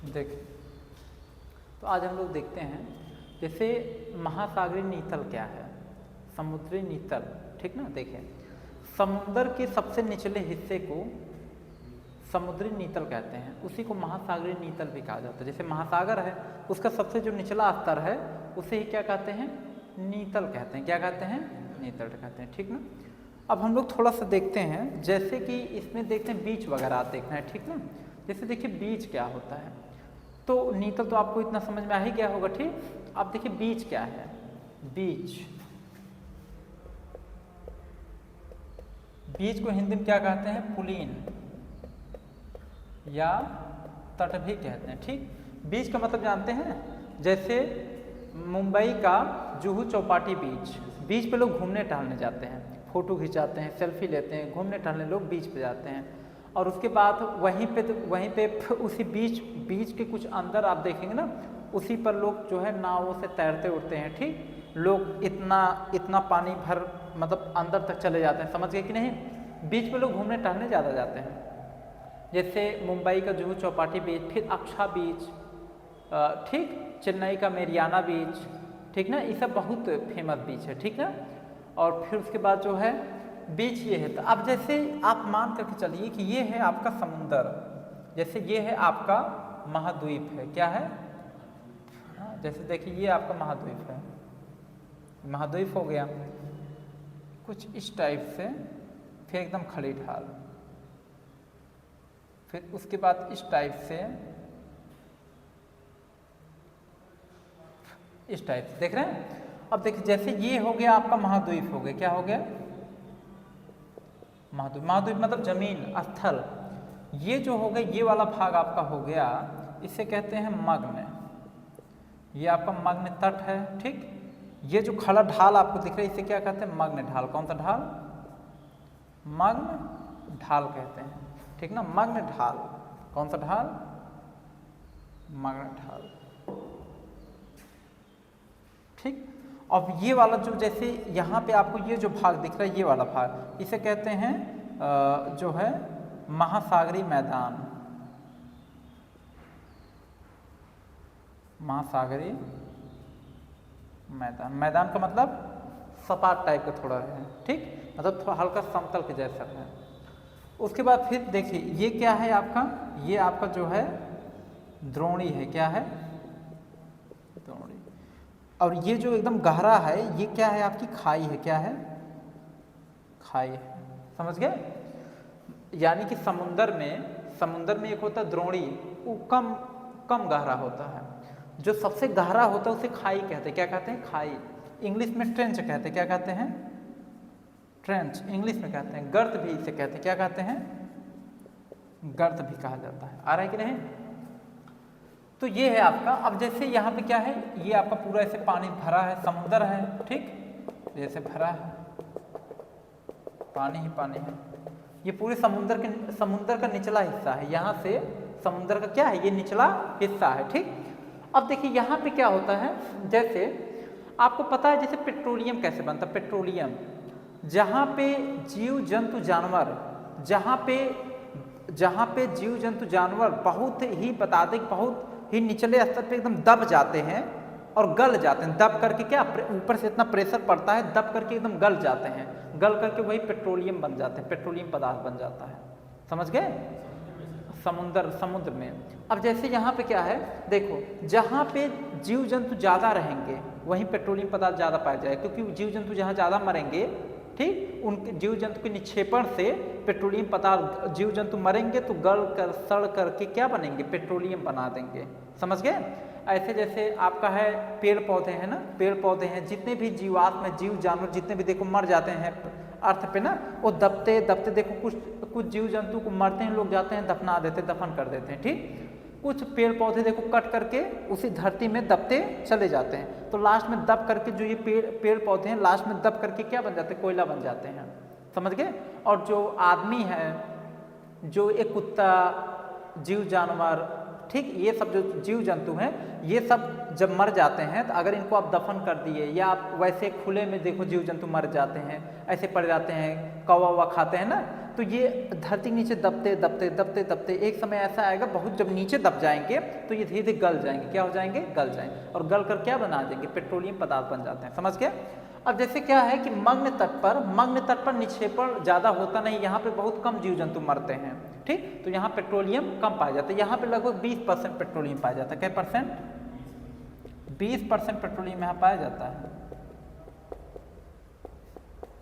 देखिए, तो आज हम लोग देखते हैं जैसे महासागरीय नीतल क्या है, समुद्री नीतल, ठीक ना। देखिए, समुद्र के सबसे निचले हिस्से को समुद्री नीतल कहते हैं, उसी को महासागरीय नीतल भी कहा जाता है। जैसे महासागर है, उसका सबसे जो निचला स्तर है उसे ही क्या कहते हैं, नीतल कहते हैं। क्या कहते हैं, नीतल कहते हैं, ठीक ना। अब हम लोग थोड़ा सा देखते हैं, जैसे कि इसमें देखते हैं बीच वगैरह देखना है, ठीक ना। जैसे देखिए बीच क्या होता है, तो नीतल तो आपको इतना समझ में आ ही गया होगा, ठीक। अब देखिए बीच क्या है, बीच, बीच को हिंदी में क्या कहते हैं, पुलीन या तट भी कहते हैं, ठीक। बीच का मतलब जानते हैं, जैसे मुंबई का जुहू चौपाटी बीच, बीच पे लोग घूमने टहलने जाते हैं, फोटो खिंचाते हैं, सेल्फी लेते हैं, घूमने टहलने लोग बीच पे जाते हैं। और उसके बाद वहीं पे उसी बीच के कुछ अंदर आप देखेंगे ना, उसी पर लोग जो है नावों से तैरते उड़ते हैं, ठीक। लोग इतना पानी भर मतलब अंदर तक चले जाते हैं, समझ गए कि नहीं। बीच पे लोग घूमने टहलने ज़्यादा जाते हैं, जैसे मुंबई का जुहू चौपाटी बीच, फिर अक्षा बीच, ठीक, चेन्नई का मेरियाना बीच, ठीक ना। ये सब बहुत फेमस बीच है, ठीक ना। और फिर उसके बाद जो है बीच ये है। तो अब जैसे आप मान करके चलिए कि ये है आपका समुंदर, जैसे ये है आपका महाद्वीप है, क्या है, जैसे देखिए ये आपका महाद्वीप है, महाद्वीप हो गया कुछ इस टाइप से, फिर एकदम खड़ी ढाल, फिर उसके बाद इस टाइप से, इस टाइप से, देख रहे हैं। अब देखिए जैसे ये हो गया आपका महाद्वीप हो गया, क्या हो गया, महाद्वीप। महाद्वीप मतलब जमीन, स्थल। ये जो हो गया, ये वाला भाग आपका हो गया, इसे कहते हैं मग्न, ये आपका मग्न तट है, ठीक। ये जो खड़ा ढाल आपको दिख रहा है, इसे क्या कहते हैं, मग्न ढाल। कौन सा ढाल, मग्न ढाल कहते हैं, ठीक ना, मग्न ढाल। कौन सा ढाल, मग्न ढाल, ठीक। अब ये वाला जो जैसे यहाँ पे आपको ये जो भाग दिख रहा है, ये वाला भाग, इसे कहते हैं जो है महासागरीय मैदान, महासागरीय मैदान। मैदान का मतलब सपाट टाइप का थोड़ा है, ठीक, मतलब थोड़ा हल्का समतल के जैसा है। उसके बाद फिर देखिए ये क्या है आपका, ये आपका जो है द्रोणी है, क्या है, द्रोणी। और ये जो एकदम गहरा है, ये क्या है, आपकी खाई है, क्या है, खाई है, समझ गए। यानी कि समुंदर में एक होता है द्रोणी, वो कम गहरा होता है। जो सबसे गहरा होता है उसे खाई कहते हैं, क्या कहते हैं, खाई। इंग्लिश में ट्रेंच कहते हैं, क्या कहते हैं, ट्रेंच इंग्लिश में कहते हैं। गर्त भी इसे कहते हैं, क्या कहते हैं, गर्त भी कहा जाता है। आ रहा है कि नहीं। तो ये है आपका। अब जैसे यहाँ पे क्या है, ये आपका पूरा ऐसे पानी भरा है, समुद्र है, ठीक, जैसे भरा है, पानी ही पानी है। ये पूरे समुद्र का निचला हिस्सा है, यहाँ से समुद्र का क्या है, ये निचला हिस्सा है, ठीक। अब देखिए यहाँ पे क्या होता है, जैसे आपको पता है जैसे पेट्रोलियम कैसे बनता है, पेट्रोलियम, जहाँ पे जीव जंतु जानवर, जहाँ पे जीव जंतु जानवर बहुत ही बता दें, बहुत ही निचले स्तर पे एकदम दब जाते हैं और गल जाते हैं, दब करके क्या, ऊपर से इतना प्रेशर पड़ता है, दब करके एकदम गल जाते हैं, गल करके वही पेट्रोलियम बन जाते हैं, पेट्रोलियम पदार्थ बन जाता है, समझ गए, समुद्र में। अब जैसे यहाँ पे क्या है, देखो जहाँ पे जीव जंतु ज़्यादा रहेंगे वहीं पेट्रोलियम पदार्थ ज़्यादा पाया जाएगा, क्योंकि जीव जंतु जहाँ ज़्यादा मरेंगे, ठीक, उनके जीव जंतु के निक्षेपण से पेट्रोलियम पदार्थ, जीव जंतु मरेंगे तो गल कर सड़ करके क्या बनेंगे, पेट्रोलियम बना देंगे, समझ गए। ऐसे जैसे आपका है पेड़ पौधे हैं ना, पेड़ पौधे हैं, जितने भी जीवात्म जीव जानवर जितने भी देखो मर जाते हैं अर्थ पे ना, वो दबते दबते देखो कुछ जीव जंतु को मरते हैं, लोग जाते हैं दफना देते, दफन कर देते हैं, ठीक। कुछ पेड़ पौधे देखो कट करके उसी धरती में दबते चले जाते हैं, तो लास्ट में दब करके जो ये पेड़ पौधे हैं लास्ट में दब करके क्या बन जाते हैं, कोयला बन जाते हैं, समझ गए। और जो आदमी है, जो एक कुत्ता, जीव जानवर, ठीक, ये सब जो जीव जंतु हैं, ये सब जब मर जाते हैं तो अगर इनको आप दफन कर दिए, या आप वैसे खुले में देखो जीव जंतु मर जाते हैं, ऐसे पड़ जाते हैं, कौवा ववा खाते हैं ना, तो ये धरती के नीचे दबते दबते दबते दबते एक समय ऐसा आएगा, बहुत जब नीचे दब जाएंगे तो ये धीरे धीरे गल जाएंगे। क्या हो जाएंगे? गल जाएंगे, और गल कर क्या बना देंगे? पेट्रोलियम पदार्थ बन जाते हैं। समझ गए? अब जैसे क्या है कि मग्न तट पर निक्षेपण ज़्यादा होता नहीं, यहाँ पे बहुत कम जीव जंतु मरते हैं, ठीक। तो यहाँ पेट्रोलियम कम पाया जाता है। यहाँ पे लगभग 20% पेट्रोलियम पाया जाता है। क्या परसेंट? 20% पेट्रोलियम यहाँ पाया जाता है,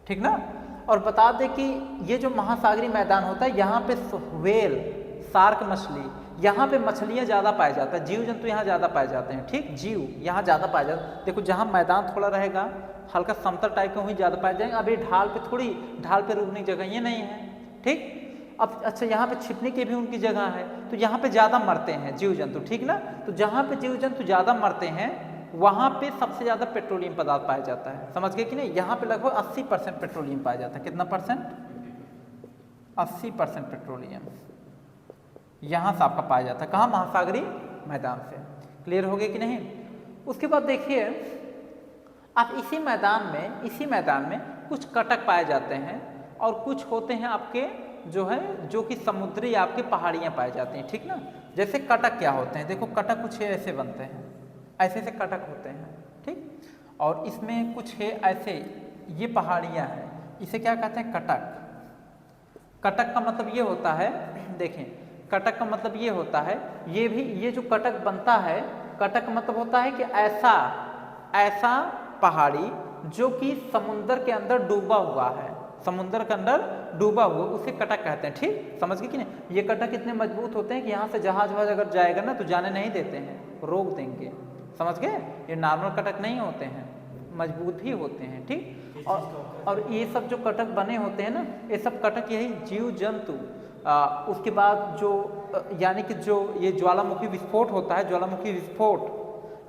ठीक ना। और बता दें कि ये जो महासागरीय मैदान होता है, यहाँ पे व्हेल, शार्क मछली, यहाँ पे मछलियाँ ज़्यादा पाया जाता है, जीव जंतु यहाँ ज़्यादा पाए जाते हैं, ठीक। जीव यहाँ ज़्यादा पाया जाता है। देखो जहाँ मैदान थोड़ा रहेगा, हल्का समतल टाइप का, वहीं ज़्यादा पाए जाएंगे। अब ये ढाल पे रुकने की जगह ये नहीं है, ठीक। अब अच्छा, यहाँ पे छिपने की भी उनकी जगह है, तो यहाँ पे ज़्यादा मरते हैं जीव जंतु, ठीक ना। तो जहाँ पे जीव जंतु ज़्यादा मरते हैं वहाँ पे सबसे ज़्यादा पेट्रोलियम पदार्थ पाया जाता है। समझ गए कि नहीं? यहाँ पे लगभग 80% पेट्रोलियम पाया जाता है। कितना परसेंट? 80% पेट्रोलियम यहाँ से आपका पाया जाता है। कहाँ? महासागरीय मैदान से। क्लियर हो गए कि नहीं? उसके बाद देखिए आप इसी मैदान में कुछ कटक पाए जाते हैं, और कुछ होते हैं आपके जो कि समुद्री आपके पहाड़ियाँ पाए जाती हैं, ठीक ना। जैसे कटक क्या होते हैं? देखो कटक कुछ ऐसे बनते हैं, ऐसे से कटक होते हैं, ठीक। और इसमें कुछ है ऐसे, ये पहाड़ियाँ हैं, इसे क्या कहते हैं? कटक। कटक का मतलब ये होता है, देखें, कटक का मतलब ये होता है, ये जो कटक बनता है, कटक का मतलब होता है कि ऐसा पहाड़ी जो कि समुद्र के अंदर डूबा हुआ है, समुद्र के अंदर डूबा हुआ, उसे कटक कहते हैं, ठीक। समझ गए कि नहीं? ये कटक इतने मजबूत होते हैं कि यहाँ से जहाज अगर जाएगा ना तो जाने नहीं देते हैं, रोक देंगे। समझ गए? ये नॉर्मल कटक नहीं होते हैं, मजबूत भी होते हैं, ठीक। और ये सब जो कटक बने होते हैं ना, ये सब कटक यही जीव जंतु, उसके बाद जो यानी कि जो ये ज्वालामुखी विस्फोट होता है, ज्वालामुखी विस्फोट,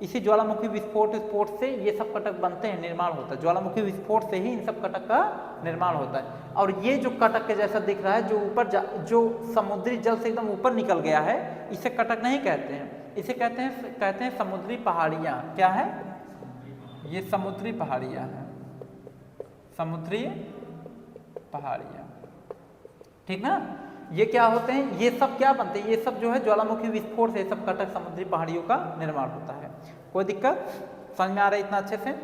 इसी ज्वालामुखी विस्फोट से ये सब कटक बनते हैं, निर्माण होता है। ज्वालामुखी विस्फोट से ही इन सब कटक का निर्माण होता है। और ये जो कटक के जैसा दिख रहा है, जो ऊपर जो समुद्री जल से एकदम ऊपर निकल गया है, इसे कटक नहीं कहते हैं, इसे कहते हैं समुद्री पहाड़ियाँ। क्या है? ये समुद्री पहाड़ियाँ हैं, समुद्री पहाड़ियाँ, ठीक ना। ये क्या होते हैं? ये सब क्या बनते हैं? ये सब जो है ज्वालामुखी विस्फोट से सब कटक समुद्री पहाड़ियों का निर्माण होता है। कोई दिक्कत? समझ में आ रहा है इतना अच्छे से?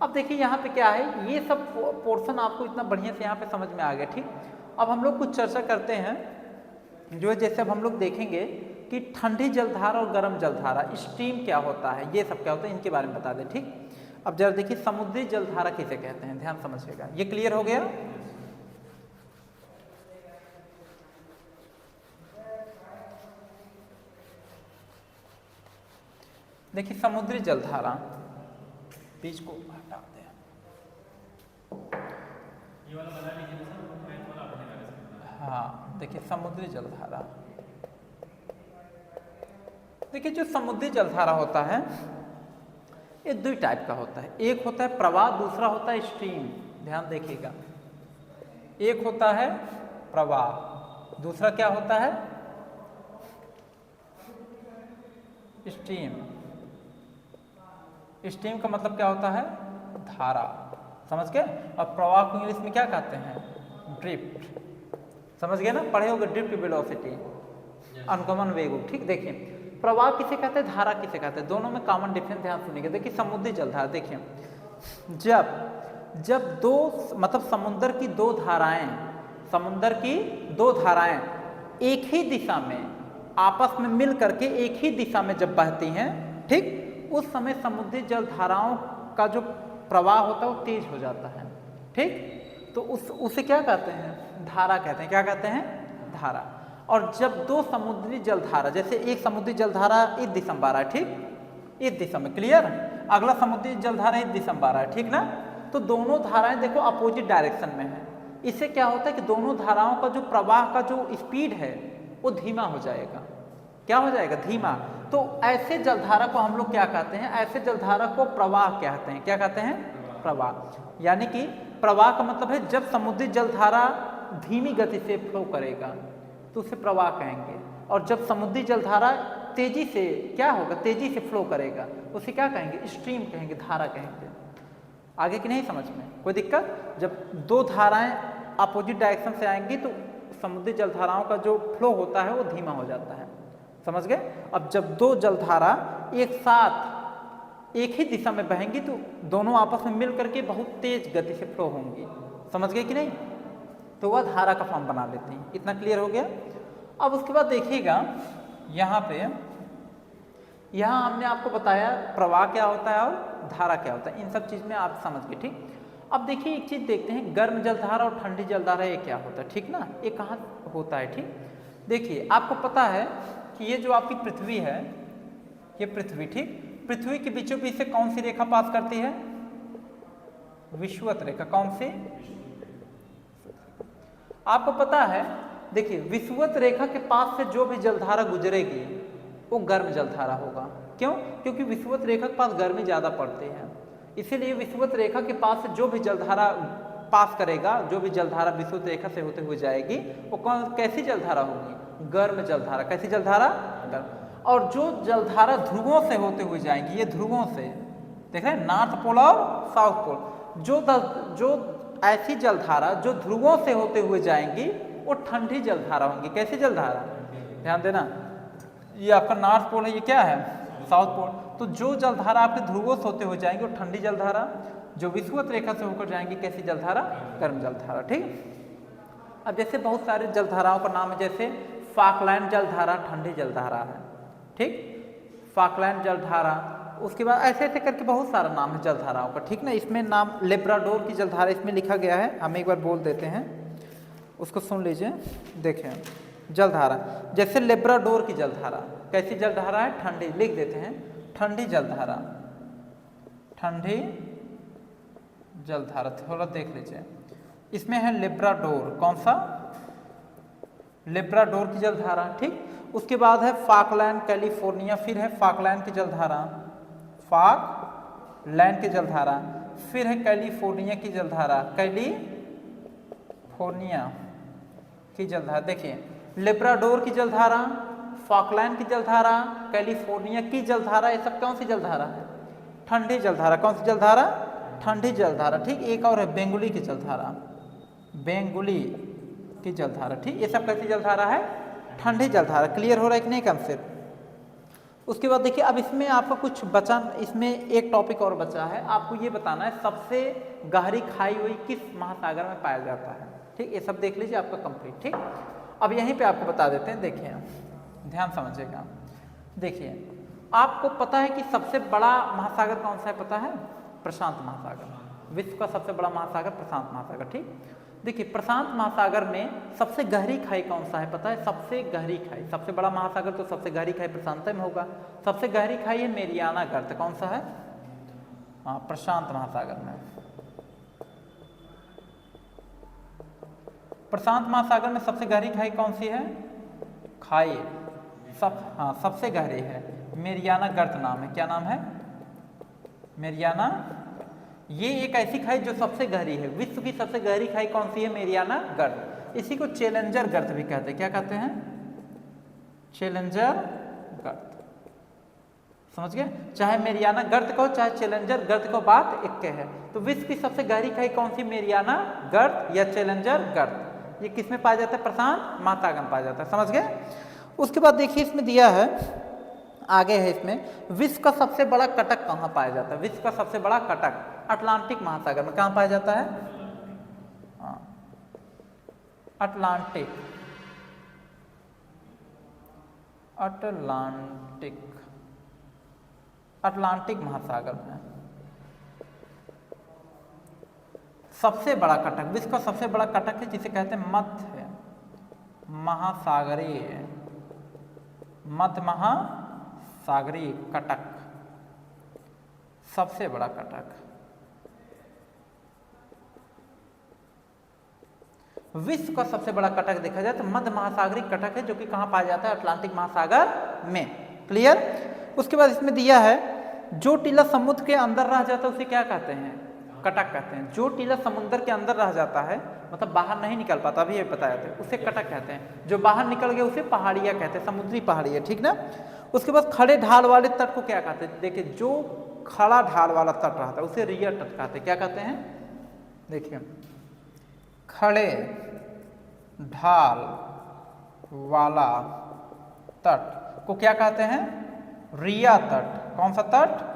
अब देखिए यहाँ पे क्या है, ये सब पोर्शन आपको इतना बढ़िया से यहाँ पे समझ में आ गया, ठीक। अब हम लोग कुछ चर्चा करते हैं, जो है जैसे अब हम लोग देखेंगे कि ठंडी जलधारा और गर्म जलधारा, स्ट्रीम क्या होता है, ये सब क्या होता है, इनके बारे में बता दें, ठीक। अब जरा देखिए समुद्री जलधारा किसे कहते हैं, ध्यान समझिएगा। ये क्लियर हो गया? देखिए समुद्री जलधारा, बीच को हटा दें। हाँ देखिए समुद्री जलधारा, देखिए जो समुद्री जलधारा होता है ये दो टाइप का होता है। एक होता है प्रवाह, दूसरा होता है स्ट्रीम। ध्यान देखिएगा, एक होता है प्रवाह, दूसरा क्या होता है? स्ट्रीम। स्ट्रीम का मतलब क्या होता है? धारा। समझ गए? और प्रवाह को इंग्लिश में क्या कहते हैं? ड्रिफ्ट। समझ गए ना? पढ़े होगे ड्रिफ्ट वेलोसिटी, अनुगमन वेग, ठीक। देखिए प्रवाह किसे कहते हैं, धारा किसे कहते हैं, दोनों में कॉमन डिफरेंस ध्यान सुनिएगा। देखिए समुद्री जलधारा, देखिए जब दो मतलब समुद्र की दो धाराएं एक ही दिशा में आपस में मिल करके एक ही दिशा में जब बहती हैं, ठीक, उस समय समुद्री जल धाराओं का जो प्रवाह होता है वो तेज हो जाता है, ठीक। तो उसे क्या कहते हैं? धारा कहते हैं। क्या कहते हैं? धारा। और जब दो समुद्री जलधारा, जैसे एक समुद्री जलधारा इस दिशा में आ रहा है, ठीक, इस दिशा में, क्लियर, अगला समुद्री जलधारा इस दिशा में आ रहा है, ठीक ना। तो दोनों धाराएं देखो अपोजिट डायरेक्शन में है। इससे क्या होता है कि दोनों धाराओं का जो प्रवाह का जो स्पीड है वो धीमा हो जाएगा। क्या हो जाएगा? धीमा। तो ऐसे जलधारा को हम लोग क्या कहते हैं? ऐसे जलधारा को प्रवाह कहते हैं। क्या कहते हैं? प्रवाह। यानी कि प्रवाह का मतलब है जब समुद्री जलधारा धीमी गति से फ्लो करेगा तो उसे प्रवाह कहेंगे, और जब समुद्री जलधारा तेजी से क्या होगा? तेजी से फ्लो करेगा, उसे क्या कहेंगे? स्ट्रीम कहेंगे, धारा कहेंगे। आगे की नहीं समझ में? कोई दिक्कत? जब दो धाराएं अपोजिट डायरेक्शन से आएंगी तो समुद्री जलधाराओं का जो फ्लो होता है वो धीमा हो जाता है। समझ गए? अब जब दो जलधारा एक साथ एक ही दिशा में बहेंगी तो दोनों आपस में मिल करके बहुत तेज गति से फ्लो होंगी। समझ गए कि नहीं? तो वह धारा का फॉर्म बना लेते हैं। इतना क्लियर हो गया? अब उसके बाद देखिएगा यहाँ पे, यहाँ हमने आपको बताया प्रवाह क्या होता है और धारा क्या होता है, इन सब चीज़ में आप समझ गए। ठीक, अब देखिए एक चीज़ देखते हैं, गर्म जलधारा और ठंडी जलधारा ये क्या होता है। ठीक ना, ये कहाँ होता है? ठीक, देखिए आपको पता है कि ये जो आपकी पृथ्वी है, ये पृथ्वी, ठीक, पृथ्वी के बीचों बीच से कौन सी रेखा पास करती है? विषुवत रेखा। कौन सी? आपको पता है, देखिए विषुवत रेखा के पास से जो भी जलधारा गुजरेगी वो गर्म जलधारा होगा। क्यों? क्योंकि विषुवत रेखा के पास गर्मी ज़्यादा पड़ती है, इसीलिए विषुवत रेखा के पास से जो भी जलधारा पास करेगा, जो भी जलधारा विषुवत रेखा से होते हुए जाएगी वो कौन, कैसी जलधारा होगी? गर्म जलधारा। कैसी जलधारा? गर्म। और जो जलधारा ध्रुवों से होते हुए जाएंगी, ये ध्रुवों से, देख रहे हैं, नॉर्थ पोल और साउथ पोल, जो ऐसी जलधारा जो ध्रुवों से होते हुए जाएंगी वो ठंडी जलधारा होंगी। कैसी जलधारा? ध्यान देना, ये आपका नॉर्थ पोल है, ये क्या है? South pole. तो जो जलधारा आपके ध्रुवों से होते हुए जाएंगी वो ठंडी जलधारा, जो विषुवत रेखा से होकर जाएंगी कैसी जलधारा? गर्म जलधारा। ठीक, अब जैसे बहुत सारे जलधाराओं का नाम है, जैसे फाकलैंड जलधारा ठंडी जलधारा है। ठीक, फाकलैंड जलधारा, उसके बाद ऐसे ऐसे करके बहुत सारा नाम है जलधाराओं का। ठीक ना, इसमें नाम लेब्राडोर की जलधारा इसमें लिखा गया है, हम एक बार बोल देते हैं, उसको सुन लीजिए। देखें जलधारा, जैसे लेब्राडोर की जलधारा कैसी जलधारा है? ठंडी। लिख देते हैं ठंडी जलधारा, ठंडी जलधारा। थोड़ा देख लीजिए, इसमें है लेब्राडोर। कौन सा? लेब्राडोर की जलधारा। ठीक, उसके बाद है फाकलैंड कैलिफोर्निया, फिर है फाकलैंड की जलधारा, फाकलैंड की जलधारा, फिर है कैलिफोर्निया की जलधारा, कैलिफोर्निया की जलधारा। देखिए लेब्राडोर की जलधारा, फाकलैंड की जलधारा, कैलिफोर्निया की जलधारा, ये सब कौन सी जलधारा है? ठंडी जलधारा। कौन सी जलधारा? ठंडी जलधारा। ठीक, एक और है बेंगुली की जलधारा, बेंगुली की जलधारा। ठीक, ये सब कैसी जलधारा है? ठंडी जलधारा। क्लियर हो रहा है कि नहीं कंसेप्ट? उसके बाद देखिए, अब इसमें आपका कुछ बचा, इसमें एक टॉपिक और बचा है, आपको ये बताना है सबसे गहरी खाई हुई किस महासागर में पाया जाता है। ठीक, ये सब देख लीजिए आपका कंप्लीट। ठीक, अब यहीं पे आपको बता देते हैं, देखिए ध्यान समझिएगा। देखिए आपको पता है कि सबसे बड़ा महासागर कौन सा है? पता है? प्रशांत महासागर। विश्व का सबसे बड़ा महासागर प्रशांत महासागर। ठीक, देखिए प्रशांत महासागर में सबसे गहरी खाई कौन सा है? पता है? सबसे गहरी खाई, सबसे बड़ा महासागर तो सबसे गहरी खाई प्रशांत में होगा। सबसे गहरी खाई है मेरियाना गर्त। कौन सा है? हाँ, प्रशांत महासागर में। प्रशांत महासागर में सबसे गहरी खाई कौन सी है? खाई सबसे गहरी है, मेरियाना गर्त नाम है। क्या नाम है? मेरियाना। ये एक ऐसी खाई जो सबसे गहरी है। विश्व की सबसे गहरी खाई कौन सी है? मेरियाना गर्त। इसी को चैलेंजर गर्त भी कहते हैं। क्या कहते हैं? चैलेंजर गर्त। समझ गए? चाहे मेरियाना गर्त कहो चाहे चैलेंजर गर्त को, बात एक के है। तो विश्व की सबसे गहरी खाई कौन सी? मेरियाना गर्त या चैलेंजर गर्त। ये किस में पाया जाता है? प्रशांत महासागर में पाया जाता है। समझ गए? उसके बाद देखिए इसमें दिया है, आगे है इसमें, विश्व का सबसे बड़ा कटक कहाँ पाया जाता है? विश्व का सबसे बड़ा कटक अटलांटिक महासागर में। कहाँ पाया जाता है? अटलांटिक, अटलांटिक, अटलांटिक महासागर में सबसे बड़ा कटक, विश्व का सबसे बड़ा कटक है जिसे कहते हैं मध्य महासागरीय, मध्य महासागरीय कटक, सबसे बड़ा कटक। विश्व का सबसे बड़ा कटक देखा जाए तो मध्य महासागरीय कटक है, जो कि कहाँ पाया जाता है? अटलांटिक महासागर में। क्लियर? उसके बाद इसमें दिया है, जो टीला समुद्र के अंदर रह जाता है उसे क्या कहते हैं? कटक कहते हैं। जो टीला समुद्र के अंदर रह जाता है, मतलब बाहर नहीं निकल पाता, अभी ये बताया था, उसे कटक कहते हैं। जो बाहर निकल गए उसे पहाड़िया कहते हैं, समुद्री पहाड़िया। ठीक ना? उसके बाद खड़े ढाल वाले तट को क्या कहते हैं? देखिए जो खड़ा ढाल वाला तट रहता है उसे रियर तट कहते हैं। क्या कहते हैं? देखिए खड़े ढाल वाला तट को क्या कहते हैं? रिया तट। कौन सा तट?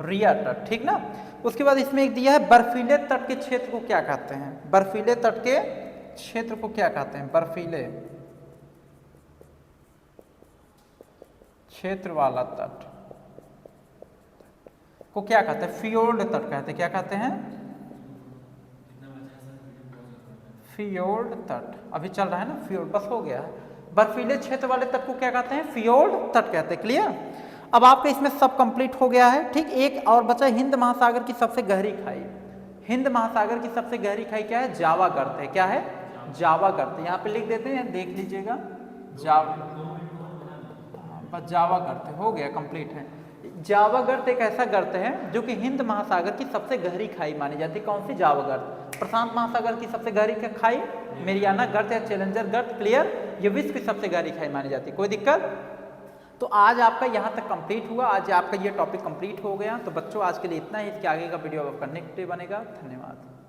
रिया तट, ठीक ना। उसके बाद इसमें एक दिया है बर्फीले तट के क्षेत्र को क्या कहते हैं? बर्फीले तट के क्षेत्र को क्या कहते हैं? बर्फीले क्षेत्र वाला तट को क्या कहते हैं? फियोर्ड तट कहते हैं। क्या कहते हैं? फियोर्ड तट। अभी चल रहा है ना फियोर्ड, बस हो गया है। बर्फीले क्षेत्र वाले तट को क्या कहते हैं? फियोर्ड तट कहते हैं। क्लियर? अब आपका इसमें सब कंप्लीट हो गया है, ठीक। एक और बचा हिंद महासागर की सबसे गहरी खाई। हिंद महासागर की सबसे गहरी खाई क्या है? जावा गर्त है। क्या है? जावा गर्त। यहाँ पे लिख देते हैं, देख लीजिएगा। बस जावा गर्त हो गया, कंप्लीट है। जावा गर्त एक ऐसा गर्त है जो कि हिंद महासागर की सबसे गहरी खाई मानी जाती है। कौन सी? जावा गर्त। प्रशांत महासागर की सबसे गहरी खाई मेरियाना गर्त या चैलेंजर गर्त। क्लियर? ये विश्व की सबसे गहरी खाई मानी जाती है। कोई दिक्कत? तो आज आपका यहाँ तक कंप्लीट हुआ, आज आपका ये टॉपिक कंप्लीट हो गया। तो बच्चों आज के लिए इतना ही। इसके आगे का वीडियो आपका नेक्स्ट डे बनेगा। धन्यवाद।